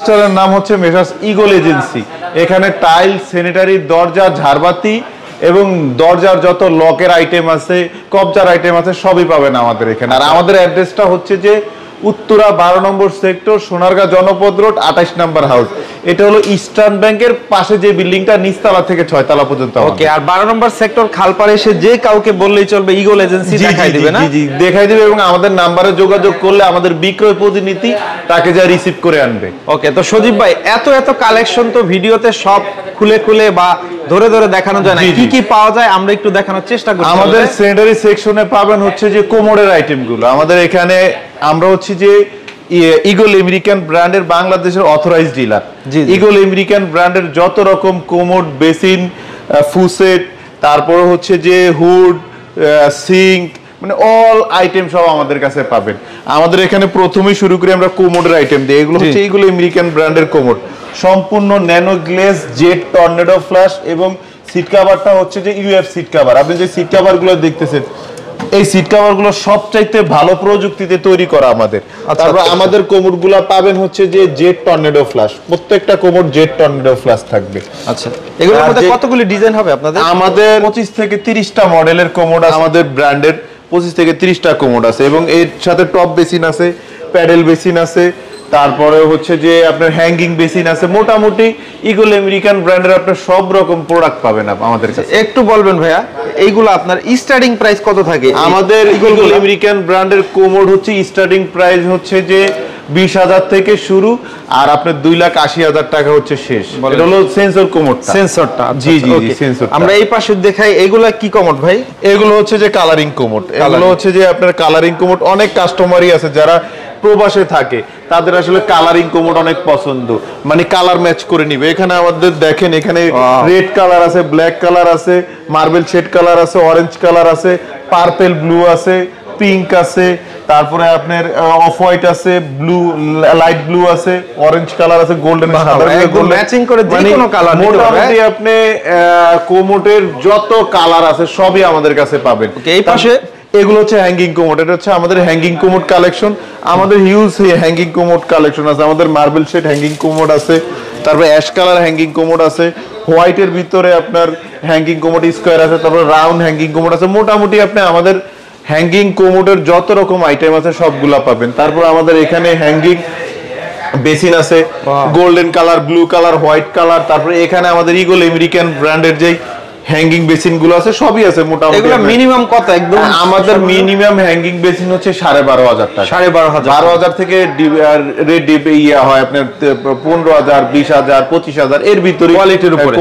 প্রতিষ্ঠানের নাম হচ্ছে মেসার্স ঈগল এজেন্সি। এখানে টাইল, স্যানিটারি, দরজা, ঝাড়বাতি এবং দরজার যত লকের আইটেম আছে, কবজার আইটেম আছে, সবই পাবেন আমাদের এখানে। আর আমাদের অ্যাড্রেসটা হচ্ছে যে উত্তরা 12 নম্বর সেক্টর, সোনারগাঁ জনপদ রোড, 28 নম্বর হাউস। এটা হলো ইস্টার্ন ব্যাংকের পাশে যে বিল্ডিংটা, নিচতলা থেকে 6 তলা পর্যন্ত। ওকে, আর 12 নম্বর সেক্টর খালপাড়ে এসে যে কাউকে বললেই চলবে ঈগল এজেন্সি দেখাই দিবে না? জি, দেখাই দিবে এবং আমাদের নাম্বারে যোগাযোগ করলে আমাদের বিক্রয় প্রতিনিধি তাকে যা রিসিভ করে আনবে। ওকে, তো সজীব ভাই, এত কালেকশন তো ভিডিওতে সব খুলে বা ধরে দেখানো যায় না, কি কি পাওয়া যায় আমরা একটু দেখানোর চেষ্টা করি। আমাদের স্যানিটারি সেকশনে পাবেন হচ্ছে যে কোমোডের আইটেমগুলো। আমাদের এখানে আমরা হচ্ছে যে ঈগল আমেরিকান ব্র্যান্ডের বাংলাদেশের অথরাইজড ডিলার। ঈগল আমেরিকান ব্র্যান্ডের যত রকম কোমোড, বেসিন, ফুসেট, তারপরে হচ্ছে যে হুড, সিঙ্ক, মানে অল আইটেম সব আমাদের কাছে পাবেন। আমাদের এখানে প্রথমেই শুরু করি আমরা কোমোডের আইটেম দিয়ে। এগুলো হচ্ছে ঈগল আমেরিকান ব্র্যান্ডের কোমোড, সম্পূর্ণ nano glaze, jet tornado flash এবং সিট কভারটা হচ্ছে যে ইউএফ সিট কভার। আপনি যে সিট কভারগুলো দেখতেছেন, এই সিট কভারগুলো সবচাইতে ভালো প্রযুক্তিতে তৈরি করা আমাদের। তারপর আমাদের কোমোডগুলো পাবেন হচ্ছে যে জেট টর্নেডো ফ্ল্যাশ, প্রত্যেকটা কোমোড জেট টর্নেডো ফ্ল্যাশ থাকবে। আচ্ছা, এগুলোর মধ্যে কতগুলি ডিজাইন হবে আপনাদের? আমাদের 25 থেকে 30টা মডেলের কোমোড আছে আমাদের ব্র্যান্ডের, 25 থেকে 30টা কোমোড আছে এবং এর সাথে টপ বেসিন আছে, প্যাডেল বেসিন আছে, তারপরে হচ্ছে যে আপনার হ্যাঙ্গিং বেসিন আছে। মোটামুটি ঈগল আমেরিকান ব্র্যান্ডের আপনার সব রকম প্রোডাক্ট পাবেন আমাদের কাছে। একটু বলবেন ভাইয়া, এইগুলো আপনার স্টার্টিং প্রাইস কত থাকে? আমাদের ঈগল আমেরিকান ব্র্যান্ডের কোমোড হচ্ছে স্টার্টিং প্রাইস হচ্ছে যে 20,000 থেকে শুরু, আর আপনার 2,80,000 টাকা হচ্ছে শেষ। এটা হলো সেন্সর কোমোডটা, সেন্সরটা। জি, সেন্সর। আমরা এই পাশে দেখাই, এগুলা কি কোমোড ভাই? এগুলো হচ্ছে যে কালারিং কোমোড। এগুলো হচ্ছে যে আপনার কালারিং কোমোড। অনেক কাস্টমারই আছে যারা প্রবাসে থাকে, তাদের আসলে কালারিং কোমোড অনেক পছন্দ, মানে কালার ম্যাচ করে নিবে। এখানে আমাদের দেখেন, এখানে রেড কালার আছে, ব্ল্যাক কালার আছে, মার্বেল শেড কালার আছে, অরেঞ্জ কালার আছে, পার্পল ব্লু আছে, পিঙ্ক আছে, তারপরে আপনার অফ হোয়াইট আছে, ব্লু, লাইট ব্লু আছে, অরেঞ্জ কালার আছে, গোল্ডেন, ম্যাচিং করে যে কোনো কালার। মোটামুটি আপনি কোমোডের যত কালার আছে সবই আমাদের কাছে পাবেন। এই পাশে এগুলো হচ্ছে হ্যাঙ্গিং কোমোড। এটা হচ্ছে আমাদের হ্যাঙ্গিং কোমোড কালেকশন। আমাদের হিউজ হ্যাঙ্গিং কোমোড কালেকশন আছে। আমাদের মার্বেল শেড হ্যাঙ্গিং কোমোড আছে, তারপরে অ্যাশ কালার হ্যাঙ্গিং কোমোড আছে, হোয়াইটের ভিতরে আপনার হ্যাঙ্গিং কোমোড স্কোয়ার আছে, তারপরে রাউন্ড হ্যাঙ্গিং কোমোড আছে। মোটামুটি আপনি আমাদের হ্যাঙ্গিং কোমোডের যত রকম আইটেম আছে সবগুলা পাবেন। তারপর আমাদের এখানে হ্যাঙ্গিং বেসিন আছে, golden colour, blue colour, white colour. তারপরে এখানে আমাদের ঈগল আমেরিকান ব্র্যান্ডের যেই হ্যাঙ্গিং বেসিন গুলো আছে সবই আছে। মোটামুটি এগুলো মিনিমাম কত? একদম আমাদের মিনিমাম হ্যাঙ্গিং বেসিন হচ্ছে 12,500 টাকা। 12,500 থেকে রেট হয় আপনার 15,000, 20,000, 25,000 এর ভিতরে কোয়ালিটির উপরে।